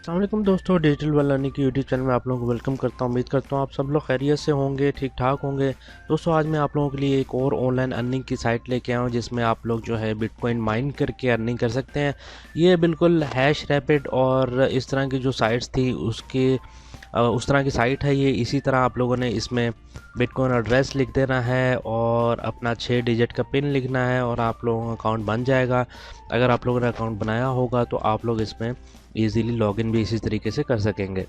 अस्सलाम वालेकुम दोस्तों, डिजिटल वर्ल्ड लर्निंग की यूट्यूब चैनल में आप लोगों को वेलकम करता हूं। उम्मीद करता हूं आप सब लोग खैरियत से होंगे, ठीक ठाक होंगे। दोस्तों आज मैं आप लोगों के लिए एक और ऑनलाइन अर्निंग की साइट लेके आया हूं जिसमें आप लोग जो है बिटकॉइन माइन करके अर्निंग कर सकते हैं। ये बिल्कुल हैश रैपिड और इस तरह की जो साइट्स थी उसके उस तरह की साइट है ये। इसी तरह आप लोगों ने इसमें बिटकॉइन एड्रेस लिख देना है और अपना 6 डिजिट का पिन लिखना है और आप लोगों का अकाउंट बन जाएगा। अगर आप लोगों ने अकाउंट बनाया होगा तो आप लोग इसमें ईज़िली लॉगिन भी इसी तरीके से कर सकेंगे।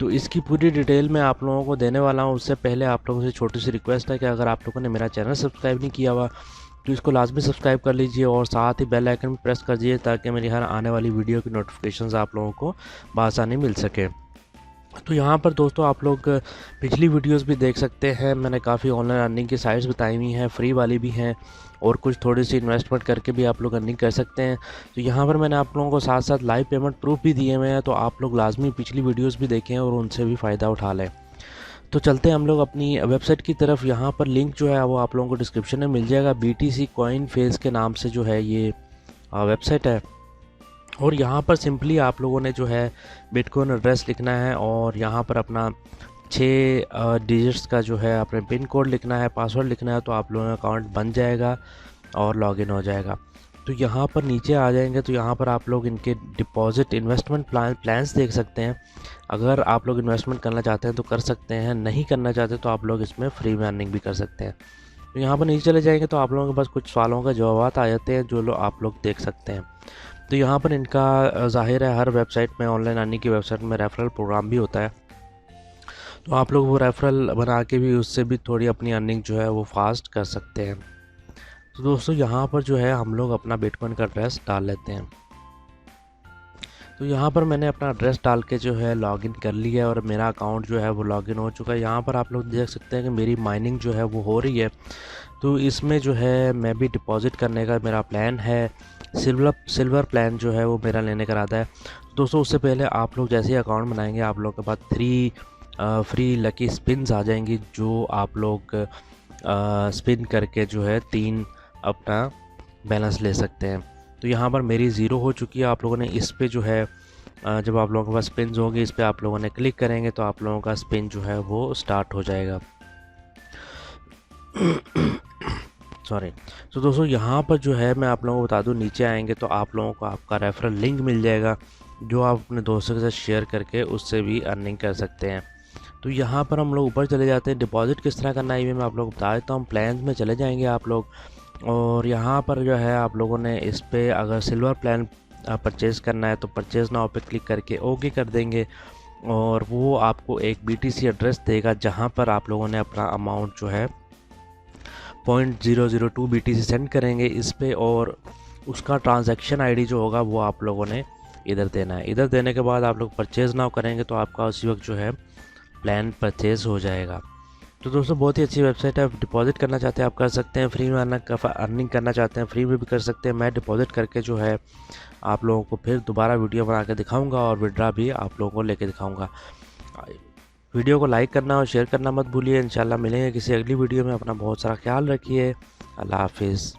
तो इसकी पूरी डिटेल मैं आप लोगों को देने वाला हूँ। उससे पहले आप लोगों से छोटी सी रिक्वेस्ट है कि अगर आप लोगों ने मेरा चैनल सब्सक्राइब नहीं किया हुआ तो इसको लाजमी सब्सक्राइब कर लीजिए और साथ ही बेल आइकन भी प्रेस कर दीजिए ताकि मेरी हर आने वाली वीडियो की नोटिफिकेशंस आप लोगों को बआसानी मिल सके। तो यहाँ पर दोस्तों आप लोग पिछली वीडियोस भी देख सकते हैं। मैंने काफ़ी ऑनलाइन अर्निंग की साइट्स बताई हुई हैं, फ्री वाली भी हैं और कुछ थोड़ी सी इन्वेस्टमेंट करके भी आप लोग अर्निंग कर सकते हैं। तो यहाँ पर मैंने आप लोगों को साथ साथ लाइव पेमेंट प्रूफ भी दिए हुए हैं, तो आप लोग लाजमी पिछली वीडियोस भी देखें और उनसे भी फ़ायदा उठा लें। तो चलते हैं हम लोग अपनी वेबसाइट की तरफ। यहाँ पर लिंक जो है वो आप लोगों को डिस्क्रिप्शन में मिल जाएगा। BTC कॉइन फेज के नाम से जो है ये वेबसाइट है और यहाँ पर सिंपली आप लोगों ने जो है बिटकॉइन एड्रेस लिखना है और यहाँ पर अपना 6 डिजिट्स का जो है अपने पिन कोड लिखना है, पासवर्ड लिखना है, तो आप लोगों का अकाउंट बन जाएगा और लॉगिन हो जाएगा। तो यहाँ पर नीचे आ जाएंगे तो यहाँ पर आप लोग इनके डिपॉजिट इन्वेस्टमेंट प्लान्स देख सकते हैं। अगर आप लोग इन्वेस्टमेंट करना चाहते हैं तो कर सकते हैं, नहीं करना चाहते तो आप लोग इसमें फ्री में अर्निंग भी कर सकते हैं। तो यहाँ पर नीचे चले जाएंगे तो आप लोगों के पास कुछ सवालों का जवाब आ जाते हैं जो आप लोग देख सकते हैं। तो यहाँ पर इनका ज़ाहिर है हर वेबसाइट में, ऑनलाइन अर्निंग की वेबसाइट में रेफरल प्रोग्राम भी होता है, तो आप लोग वो रेफरल बना के भी उससे भी थोड़ी अपनी अर्निंग जो है वो फास्ट कर सकते हैं। तो दोस्तों यहाँ पर जो है हम लोग अपना बिटकॉइन का एड्रेस डाल लेते हैं। तो यहाँ पर मैंने अपना एड्रेस डाल के जो है लॉगिन कर लिया और मेरा अकाउंट जो है वो लॉगिन हो चुका है। यहाँ पर आप लोग देख सकते हैं कि मेरी माइनिंग जो है वो हो रही है। तो इसमें जो है मैं भी डिपॉजिट करने का मेरा प्लान है। सिल्वर प्लान जो है वो मेरा लेने का इरादा है। दोस्तों उससे पहले आप लोग जैसे ही अकाउंट बनाएंगे आप लोग के पास 3 फ्री लकी स्पिन्स आ जाएंगी जो आप लोग स्पिन करके जो है 3 अपना बैलेंस ले सकते हैं। तो यहाँ पर मेरी ज़ीरो हो चुकी है। आप लोगों ने इस पे जो है जब आप लोगों के पास स्पिन्स होंगे इस पे आप लोगों ने क्लिक करेंगे तो आप लोगों का स्पिन जो है वो स्टार्ट हो जाएगा। सॉरी। तो दोस्तों यहाँ पर जो है मैं आप लोगों को बता दूँ, नीचे आएंगे तो आप लोगों को आपका रेफरल लिंक मिल जाएगा जो आप अपने दोस्तों के साथ शेयर करके उससे भी अर्निंग कर सकते हैं। तो यहाँ पर हम लोग ऊपर चले जाते हैं। डिपॉजिट किस तरह करना है ये मैं आप लोग को बता देता हूँ। प्लान में चले जाएंगे आप लोग और यहाँ पर जो है आप लोगों ने इस पर अगर सिल्वर प्लान परचेज़ करना है तो परचेज़ नाउ पे क्लिक करके ओके कर देंगे और वो आपको एक BTC एड्रेस देगा जहाँ पर आप लोगों ने अपना अमाउंट जो है 0.002 BTC सेंड करेंगे इस पे और उसका ट्रांजैक्शन ID जो होगा वो आप लोगों ने इधर देना है। इधर देने के बाद आप लोग परचेज़ नाउ करेंगे तो आपका उसी वक्त जो है प्लान परचेज़ हो जाएगा। तो दोस्तों बहुत ही अच्छी वेबसाइट है। आप डिपॉजिट करना चाहते हैं आप कर सकते हैं, फ्री में अर्निंग करना चाहते हैं फ्री में भी कर सकते हैं। मैं डिपॉजिट करके जो है आप लोगों को फिर दोबारा वीडियो बना के दिखाऊंगा और विड्रा भी आप लोगों को लेके दिखाऊंगा। वीडियो को लाइक करना और शेयर करना मत भूलिए। इंशाल्लाह मिलेंगे किसी अगली वीडियो में। अपना बहुत सारा ख्याल रखिए। अल्लाह हाफिज़।